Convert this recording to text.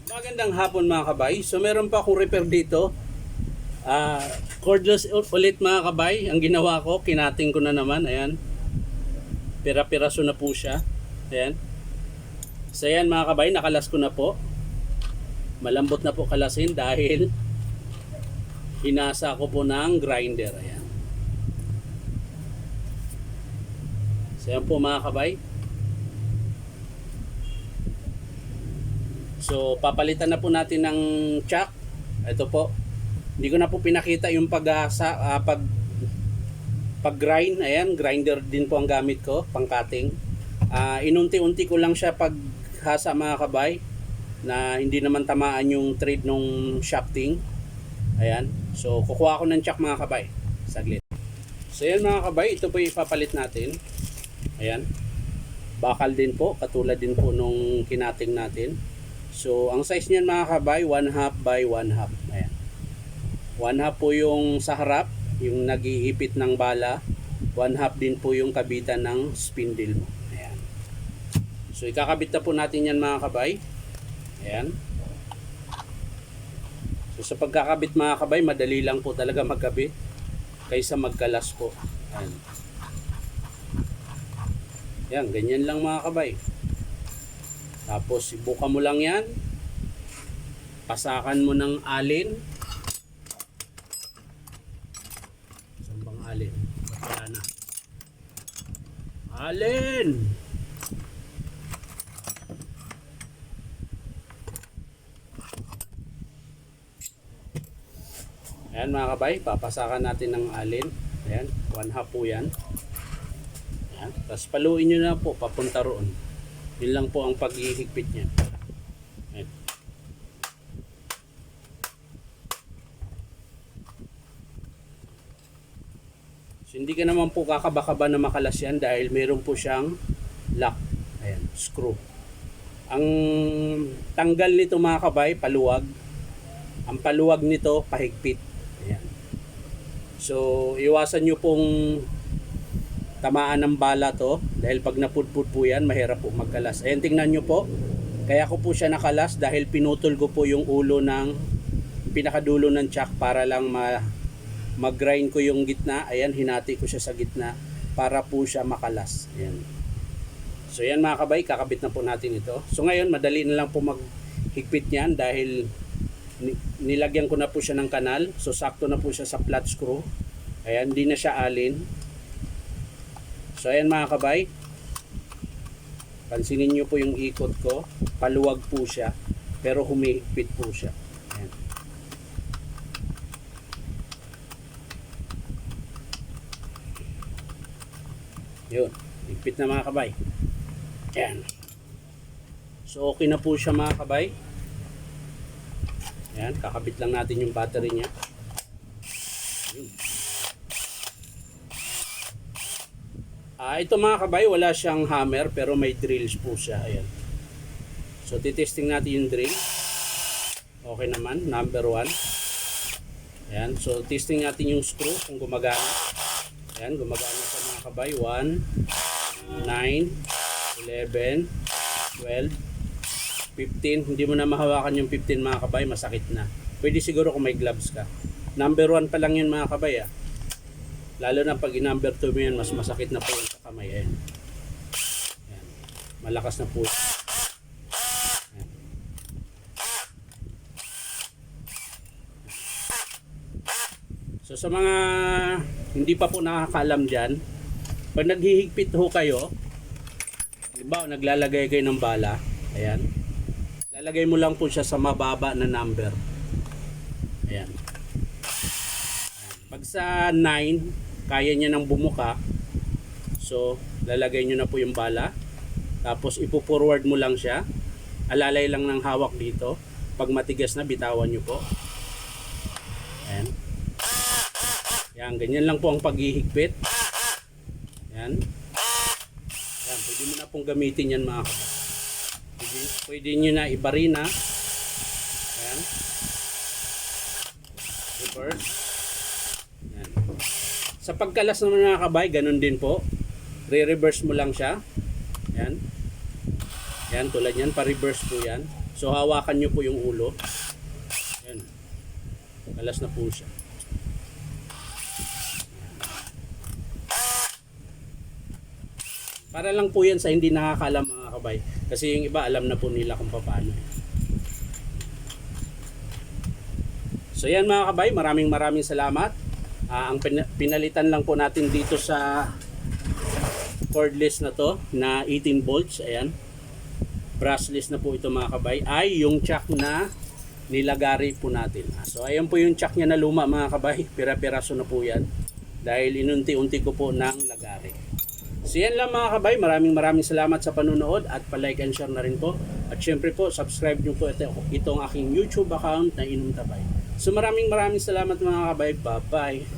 Magandang hapon mga kabay. So meron pa akong repair dito. Cordless ulit mga kabay. Ang ginawa ko, kinating ko na naman. Ayan. Pira-piraso na po siya. Ayan. So ayan mga kabay, nakalas ko na po. Malambot na po kalasin dahil hinasa ko po ng grinder. Ayan. So ayan po mga kabay. So papalitan na po natin ng chuck. Ito po. Hindi ko na po pinakita yung pag-grind. Ayan, grinder din po ang gamit ko, pang-cutting. Inunti-unti ko lang siya paghasa mga kabay na hindi naman tamaan yung thread nung shafting. Ayan. So kukuha ko ng chuck mga kabay. Saglit. So ayan mga kabay, ito po yung ipapalit natin. Ayan. Bakal din po, katulad din po nung kinating natin. So, ang size niyan mga kabay, 1/2 by 1/2. Ayan. 1/2 po yung sa harap, yung nag-iipit ng bala. 1/2 din po yung kabitan ng spindle mo. Ayan. So, ikakabit na po natin yan mga kabay. Ayan. So, sa pagkakabit mga kabay, madali lang po talaga magkabit kaysa magkalas po. Ayan. Ayan, ganyan lang mga kabay. Tapos ibuka mo lang yan. Pasakan mo ng alin. Saan bang alin? Wala na. Alin! Ayan mga kabay, papasakan natin ng alin. Ayan, 1/2 po yan. Ayan. Tapos paluin nyo na po papunta roon. Yun lang po ang paghihigpit niya. Ayan. So, hindi ka naman po kakaba-kaba na makalas yan dahil meron po siyang lock. Ayan, screw. Ang tanggal nito mga kabay, paluwag. Ang paluwag nito, pahigpit. Ayan. So, iwasan nyo pong tamaan ng bala to dahil pag napudpud po yan mahirap po magkalas. Ayan, tingnan nyo po, kaya ko po siya nakalas dahil pinutol ko po yung ulo ng pinakadulo ng chuck para lang mag-grind ko yung gitna. Ayan, hinati ko siya sa gitna para po siya makalas. Ayan. So yan mga kabay, kakabit na po natin ito. So ngayon madali na lang po maghigpit niyan dahil nilagyan ko na po siya ng kanal. So sakto na po siya sa flat screw. Ayan, hindi na siya alin. So ayan mga kabay, pansinin nyo po yung ikot ko, paluwag po siya pero humihigpit po siya. Ayan. Yun, higpit na mga kabay. Ayan. So okay na po siya mga kabay. Ayan, kakabit lang natin yung battery nya. Yun. Ito mga kabay, wala siyang hammer pero may drills po siya. Ayan. So titesting natin yung drill. Okay naman, number 1. Ayan, so testing natin yung screw kung gumagana. Ayan, gumagana sa mga kabay. 1, 9, 11, 12, 15. Hindi mo na mahawakan yung 15 mga kabay, masakit na. Pwede siguro kung may gloves ka. Number 1 pa lang yun mga kabay. Lalo na pag i-number 2 mo yan, mas masakit na po yung sa kamay. Ayan. Ayan. Malakas na po. Ayan. So sa mga hindi pa po nakakaalam dyan, pag naghihigpit ho kayo, halimbawa naglalagay kayo ng bala, ayan, lalagay mo lang po siya sa mababa na number. Ayan. Pag sa 9, kaya niya nang bumuka. So, lalagay nyo na po yung bala. Tapos, ipo-forward mo lang siya. Alalay lang ng hawak dito. Pag matigas na, bitawan nyo po. Ayan. Ayan, ganyan lang po ang paghihigpit. Ayan. Ayan, pwede mo na pong gamitin yan mga kapatid. Pwede nyo na ibarina. Ayan. Reverse. Ayan. Sa pagkalas naman mga kabay, ganun din po. Re-reverse mo lang siya. Ayan. Ayan, tulad yan, pa-reverse po yan. So hawakan nyo po yung ulo. Ayan. Kalas na po siya. Para lang po yan sa hindi nakakaalam mga kabay. Kasi yung iba alam na po nila kung paano. So yan mga kabay, maraming salamat. Ang pinalitan lang po natin dito sa cordless na to na 18 volts, ayan. Brushless na po ito mga kabay, ay yung chuck na nilagari po natin. So ayan po yung chuck niya na luma mga kabay, pira-piraso na po yan. Dahil inunti-unti ko po ng lagari. So yan lang mga kabay, maraming salamat sa panunood at pa-like and share na rin po. At syempre po, subscribe nyo po itong aking YouTube account na Inom Tabay. So maraming salamat mga kabay, bye-bye.